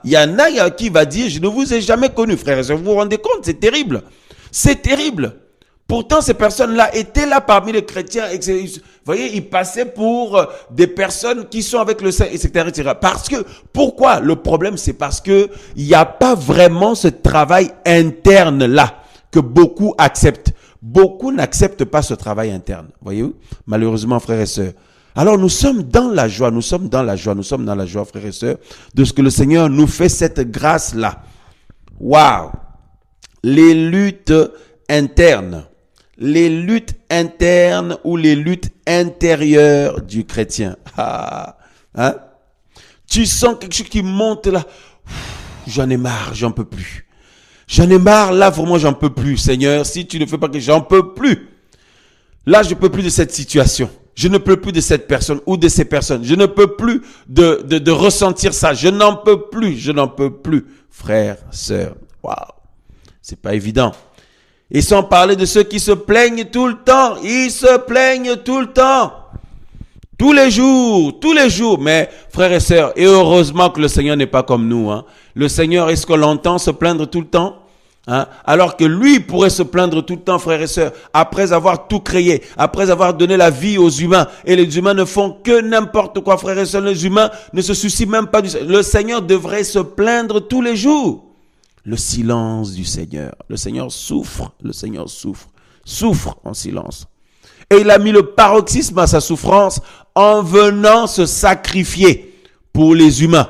Il y en a qui va dire, je ne vous ai jamais connu, frères et sœurs. Vous vous rendez compte, c'est terrible. C'est terrible. Pourtant, ces personnes-là étaient là parmi les chrétiens. Vous voyez, ils passaient pour des personnes qui sont avec le Seigneur, etc., etc. Parce que, pourquoi? Le problème, c'est parce que il n'y a pas vraiment ce travail interne-là que beaucoup acceptent. Beaucoup n'acceptent pas ce travail interne. Voyez-vous? Malheureusement, frères et sœurs. Alors, nous sommes dans la joie, nous sommes dans la joie, frères et sœurs, de ce que le Seigneur nous fait cette grâce-là. Waouh! Les luttes internes. Les luttes internes ou les luttes intérieures du chrétien. Tu sens quelque chose qui monte là. J'en ai marre, j'en peux plus. J'en ai marre, là, vraiment, j'en peux plus. Seigneur, si tu ne fais pas que j'en peux plus. Là, je peux plus de cette situation. Je ne peux plus de cette personne ou de ces personnes. Je ne peux plus de ressentir ça. Je n'en peux plus. Frères, sœurs, waouh. C'est pas évident. Et sans parler de ceux qui se plaignent tout le temps. Ils se plaignent tout le temps. Tous les jours. Mais frères et sœurs, et heureusement que le Seigneur n'est pas comme nous. Le Seigneur, est-ce qu'on l'entend se plaindre tout le temps? Alors que lui pourrait se plaindre tout le temps, frères et sœurs, après avoir tout créé, après avoir donné la vie aux humains. Et les humains ne font que n'importe quoi, frères et sœurs. Les humains ne se soucient même pas du Seigneur. Le Seigneur devrait se plaindre tous les jours. Le silence du Seigneur. Le Seigneur souffre en silence. Et il a mis le paroxysme à sa souffrance en venant se sacrifier pour les humains.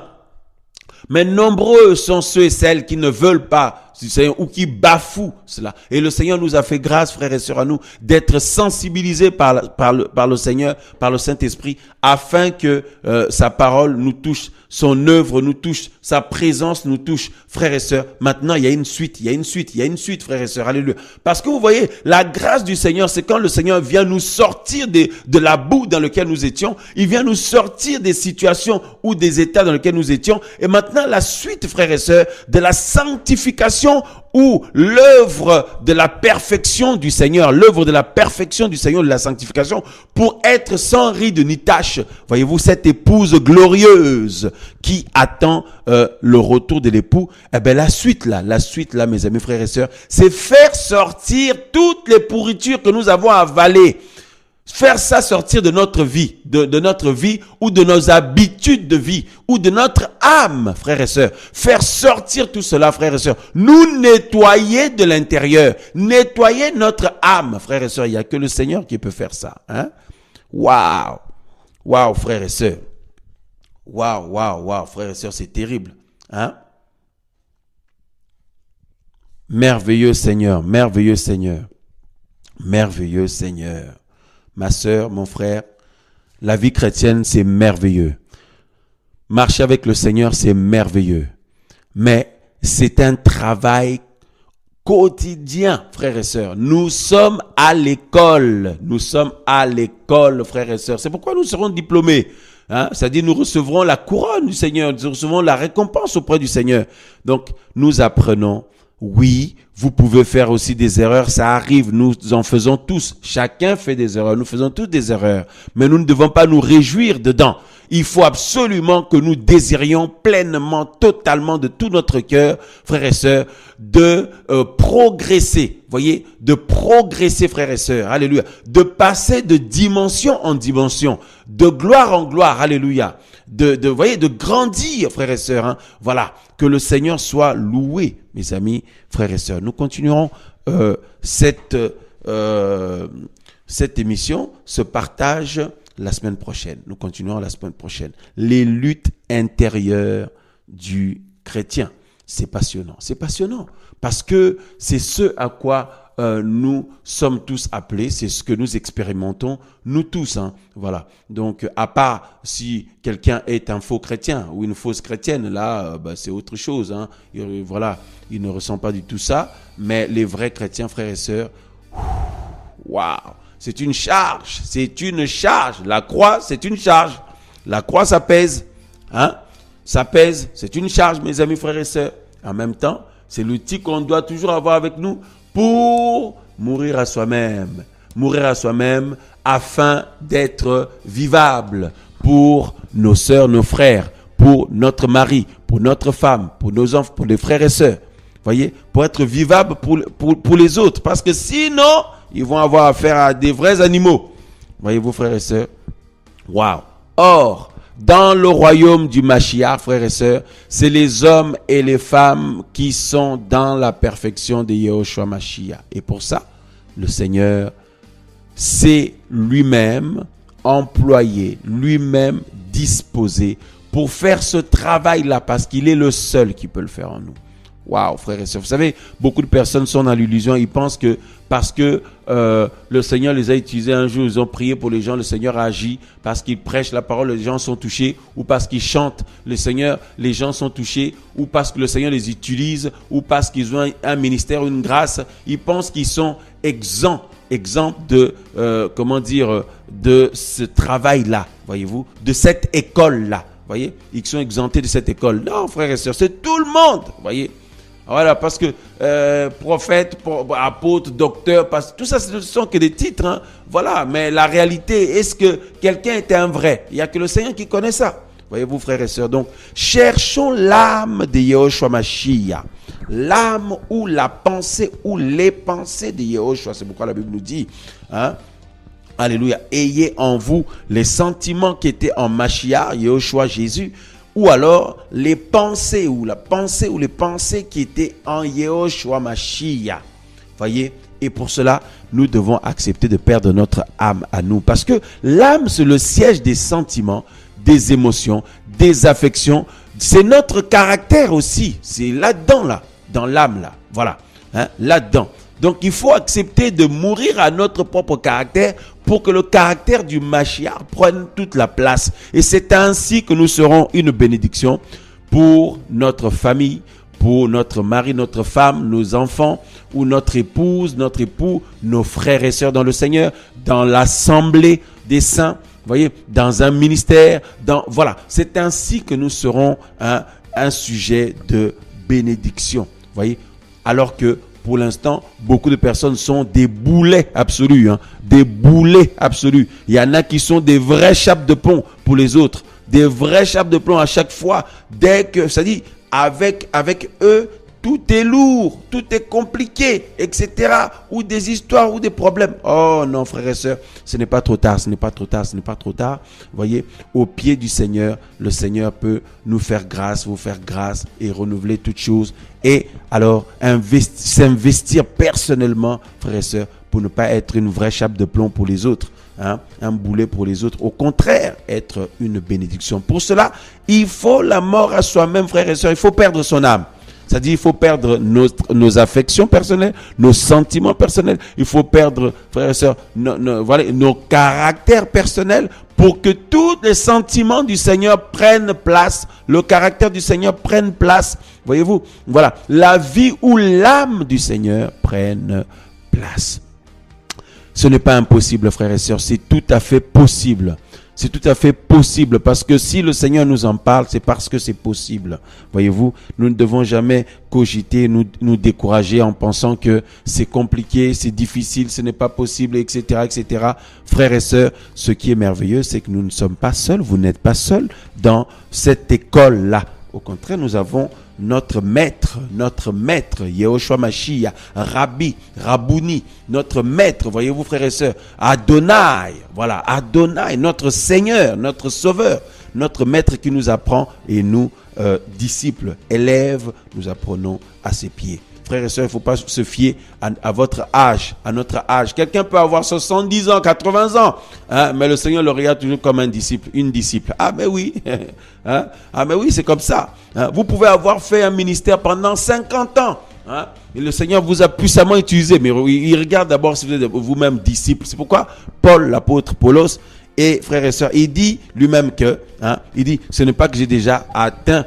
Mais nombreux sont ceux et celles qui ne veulent pas du Seigneur ou qui bafouent cela. Et le Seigneur nous a fait grâce, frères et sœurs, à nous, d'être sensibilisés par le Seigneur, par le Saint-Esprit, afin que sa parole nous touche, son œuvre nous touche, sa présence nous touche. Frères et sœurs, maintenant il y a une suite, frères et sœurs, alléluia. Parce que vous voyez, la grâce du Seigneur, c'est quand le Seigneur vient nous sortir de la boue dans laquelle nous étions, il vient nous sortir des situations ou des états dans lesquels nous étions. Et maintenant, la suite, frères et sœurs, de la sanctification ou l'œuvre de la perfection du Seigneur, de la sanctification, pour être sans ride ni tache. Voyez-vous, cette épouse glorieuse qui attend le retour de l'époux. Eh bien, la suite là, mes amis, frères et sœurs, c'est faire sortir toutes les pourritures que nous avons avalées. Faire ça sortir de notre vie, de notre vie ou de nos habitudes de vie ou de notre âme, frères et sœurs. Faire sortir tout cela, frères et sœurs. Nous nettoyer de l'intérieur. Nettoyer notre âme, frères et sœurs. Il n'y a que le Seigneur qui peut faire ça. Waouh! Waouh, frères et sœurs. Waouh, frères et sœurs, c'est terrible. Merveilleux Seigneur, merveilleux Seigneur. Merveilleux Seigneur. Ma sœur, mon frère, la vie chrétienne, c'est merveilleux. Marcher avec le Seigneur, c'est merveilleux. Mais c'est un travail quotidien, frères et sœurs. Nous sommes à l'école. Frères et sœurs. C'est pourquoi nous serons diplômés. C'est-à-dire, nous recevrons la couronne du Seigneur. Nous recevrons la récompense auprès du Seigneur. Donc, nous apprenons. Oui, vous pouvez faire aussi des erreurs, ça arrive, nous en faisons tous. Chacun fait des erreurs, nous faisons tous des erreurs. Mais nous ne devons pas nous réjouir dedans. Il faut absolument que nous désirions pleinement, totalement, de tout notre cœur, frères et sœurs, de progresser. Voyez, de progresser, frères et sœurs. Alléluia. De passer de dimension en dimension, de gloire en gloire. Alléluia. Voyez, de grandir, frères et sœurs. Voilà. Que le Seigneur soit loué, mes amis, frères et sœurs. Nous continuerons cette émission, ce partage la semaine prochaine. Nous continuerons la semaine prochaine. Les luttes intérieures du chrétien. C'est passionnant. Parce que c'est ce à quoi nous sommes tous appelés, c'est ce que nous expérimentons, nous tous. Voilà. Donc, à part si quelqu'un est un faux chrétien ou une fausse chrétienne, là, c'est autre chose. Voilà, il ne ressent pas du tout ça. Mais les vrais chrétiens, frères et sœurs, waouh, c'est une charge, c'est une charge. La croix, c'est une charge. La croix, ça pèse. Ça pèse, c'est une charge, mes amis, frères et sœurs. En même temps, c'est l'outil qu'on doit toujours avoir avec nous pour mourir à soi-même. Mourir à soi-même afin d'être vivable pour nos sœurs, nos frères, pour notre mari, pour notre femme, pour nos enfants, pour les frères et sœurs. Voyez, pour être vivable pour les autres. Parce que sinon, ils vont avoir affaire à des vrais animaux. Voyez-vous, frères et sœurs. Waouh. Or, dans le royaume du Mashiach, frères et sœurs, c'est les hommes et les femmes qui sont dans la perfection de Yehoshua Mashiach. Et pour ça, le Seigneur s'est lui-même employé, lui-même disposé pour faire ce travail-là, parce qu'il est le seul qui peut le faire en nous. Waouh, frères et sœurs. Vous savez, beaucoup de personnes sont dans l'illusion. Ils pensent que parce que le Seigneur les a utilisés un jour, ils ont prié pour les gens, le Seigneur a agi. Parce qu'ils prêchent la parole, les gens sont touchés. Ou parce qu'ils chantent, le Seigneur, les gens sont touchés. Ou parce que le Seigneur les utilise. Ou parce qu'ils ont un ministère, une grâce. Ils pensent qu'ils sont exempts de, de ce travail-là, voyez-vous, de cette école-là. Voyez, ils sont exemptés de cette école. Non, frères et sœurs, c'est tout le monde, voyez. Voilà, parce que prophète, apôtre, docteur, tout ça, ce ne sont que des titres. Voilà, mais la réalité, est-ce que quelqu'un est un vrai? Il n'y a que le Seigneur qui connaît ça. Voyez-vous, frères et sœurs. Donc, cherchons l'âme de Yehoshua Mashiach. L'âme ou la pensée ou les pensées de Yehoshua. C'est pourquoi la Bible nous dit, alléluia, ayez en vous les sentiments qui étaient en Mashiach, Yehoshua Jésus, ou alors les pensées ou la pensée ou les pensées qui étaient en Yehoshua Mashiach. Voyez, et pour cela, nous devons accepter de perdre notre âme à nous. Parce que l'âme, c'est le siège des sentiments, des émotions, des affections. C'est notre caractère aussi. C'est là-dedans, là, dans l'âme, là. Voilà, là-dedans. Donc, il faut accepter de mourir à notre propre caractère pour que le caractère du Mashiach prenne toute la place. Et c'est ainsi que nous serons une bénédiction pour notre famille, pour notre mari, notre femme, nos enfants, ou notre épouse, notre époux, nos frères et sœurs dans le Seigneur, dans l'assemblée des saints, vous voyez, dans un ministère, voilà. C'est ainsi que nous serons un sujet de bénédiction, vous voyez, alors que pour l'instant, beaucoup de personnes sont des boulets absolus, des boulets absolus. Il y en a qui sont des vrais chapes de plomb pour les autres, des vrais chapes de plomb à chaque fois. Dès que, ça dit, avec eux, tout est lourd, tout est compliqué, etc. Ou des histoires ou des problèmes. Oh non, frères et sœurs, ce n'est pas trop tard, ce n'est pas trop tard, ce n'est pas trop tard. Vous voyez, au pied du Seigneur, le Seigneur peut nous faire grâce, vous faire grâce et renouveler toutes choses. Et alors, s'investir personnellement, frères et sœurs, pour ne pas être une vraie chape de plomb pour les autres. Un boulet pour les autres. Au contraire, être une bénédiction. Pour cela, il faut la mort à soi-même, frères et sœurs. Il faut perdre son âme. C'est-à-dire, il faut perdre nos affections personnelles, nos sentiments personnels. Il faut perdre, frères et sœurs, nos caractères personnels pour que tous les sentiments du Seigneur prennent place, le caractère du Seigneur prenne place. Voyez-vous, voilà, la vie ou l'âme du Seigneur prenne place. Ce n'est pas impossible, frères et sœurs, c'est tout à fait possible. C'est tout à fait possible parce que si le Seigneur nous en parle, c'est parce que c'est possible. Voyez-vous, nous ne devons jamais cogiter, nous décourager en pensant que c'est compliqué, c'est difficile, ce n'est pas possible, etc., etc. Frères et sœurs, ce qui est merveilleux, c'est que nous ne sommes pas seuls, vous n'êtes pas seuls dans cette école-là. Au contraire, nous avons notre maître, Yehoshua Mashiach, Rabbi, Rabouni, notre maître, voyez-vous frères et sœurs, Adonai, voilà, Adonai, notre Seigneur, notre Sauveur, notre maître qui nous apprend et nous, disciples, élèves, nous apprenons à ses pieds. Frères et sœurs, il ne faut pas se fier à votre âge, à notre âge. Quelqu'un peut avoir 70 ans, 80 ans, mais le Seigneur le regarde toujours comme un disciple, une disciple. Ah mais oui, ah mais oui, c'est comme ça. Vous pouvez avoir fait un ministère pendant 50 ans. Hein? Et le Seigneur vous a puissamment utilisé, mais il regarde d'abord si vous êtes vous-même disciple. C'est pourquoi Paul, l'apôtre Paulos, et frères et sœurs, il dit lui-même que, il dit, ce n'est pas que j'ai déjà atteint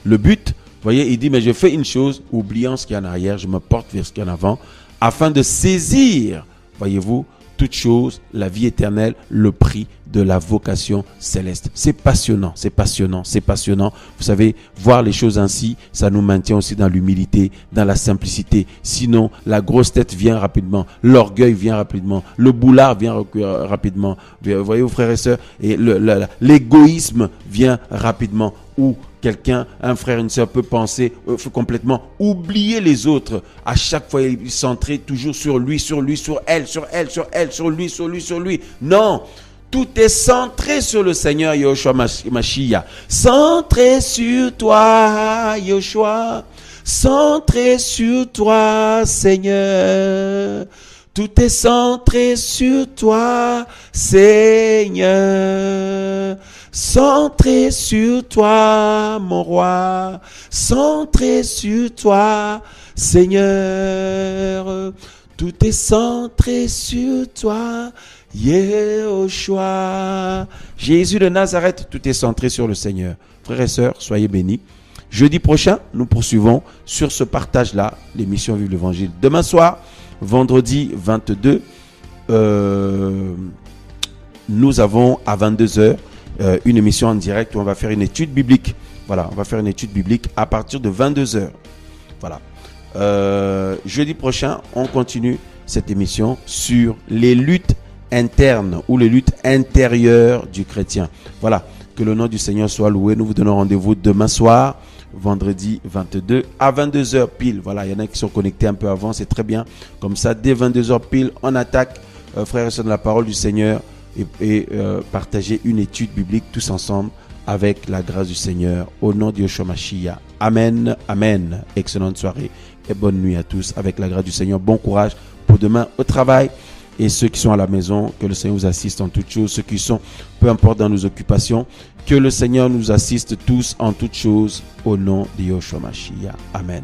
le but. Vous voyez, il dit, mais je fais une chose, oubliant ce qu'il y a en arrière, je me porte vers ce qu'il y a en avant, afin de saisir, voyez-vous, toute chose, la vie éternelle, le prix de la vocation céleste. C'est passionnant, c'est passionnant, c'est passionnant. Vous savez, voir les choses ainsi, ça nous maintient aussi dans l'humilité, dans la simplicité. Sinon, la grosse tête vient rapidement, l'orgueil vient rapidement, le boulard vient rapidement. Vous voyez, vos frères et sœurs, et l'égoïsme vient rapidement. Ou quelqu'un, un frère, une sœur peut penser, complètement oublier les autres. À chaque fois, il est centré toujours sur lui, sur elle, sur lui. Non, tout est centré sur le Seigneur Yahushua Mashiach. Centré sur toi, Yahushua. Centré sur toi, Seigneur. Tout est centré sur toi, Seigneur. Centré sur toi, mon roi. Centré sur toi, Seigneur. Tout est centré sur toi, Yahushua. Jésus de Nazareth, tout est centré sur le Seigneur. Frères et sœurs, soyez bénis. Jeudi prochain, nous poursuivons sur ce partage-là, l'émission Vive l'Évangile. Demain soir, vendredi 22, nous avons à 22h une émission en direct où on va faire une étude biblique. Voilà, on va faire une étude biblique à partir de 22h. Voilà. Jeudi prochain, on continue cette émission sur les luttes internes ou les luttes intérieures du chrétien. Voilà, que le nom du Seigneur soit loué. Nous vous donnons rendez-vous demain soir, vendredi 22 à 22h pile. Voilà, il y en a qui sont connectés un peu avant, c'est très bien. Comme ça, dès 22h pile, on attaque, frères et sœurs de la parole du Seigneur, et partager une étude biblique tous ensemble avec la grâce du Seigneur. Au nom de Yahushua Mashiach. Amen, amen. Excellente soirée et bonne nuit à tous avec la grâce du Seigneur. Bon courage pour demain au travail. Et ceux qui sont à la maison, que le Seigneur vous assiste en toutes choses. Ceux qui sont, peu importe dans nos occupations, que le Seigneur nous assiste tous en toutes choses. Au nom de Yahushua Mashiach. Amen.